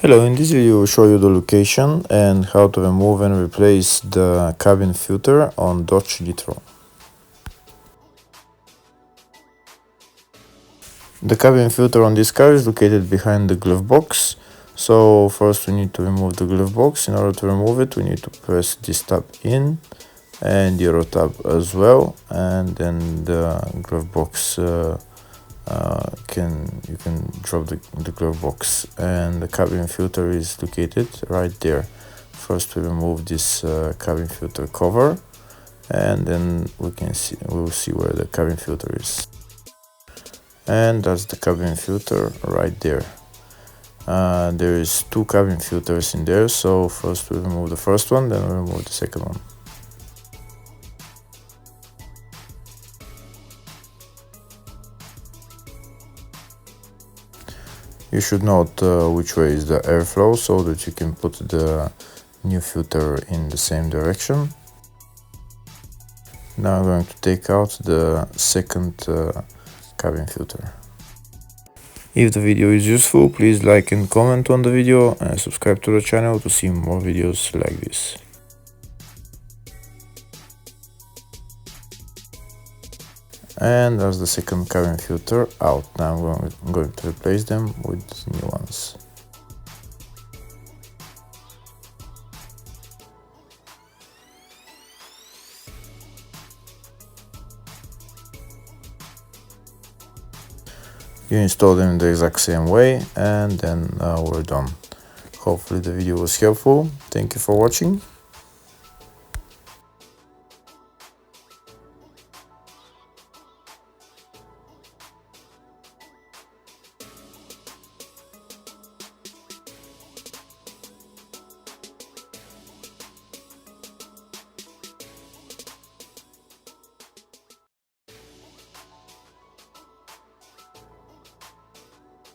Hello, in this video we'll show you the location and how to remove and replace the cabin filter on Dodge Nitro. The cabin filter on this car is located behind the glove box. So first we need to remove the glove box. In order to remove it, we need to press this tab in and the other tab as well, and then the glove box you can drop the glove box, and the cabin filter is located right there. First we remove this cabin filter cover, and then we'll see where the cabin filter is, and that's the cabin filter right there. There is two cabin filters in there, so first we remove the first one, then we remove the second one. You should note which way is the airflow so that you can put the new filter in the same direction. Now I'm going to take out the second cabin filter. If the video is useful, please like and comment on the video and subscribe to the channel to see more videos like this. And that's the second cabin filter out. Now I'm going to replace them with new ones. You install them in the exact same way, and then we're done. Hopefully the video was helpful. Thank you for watching.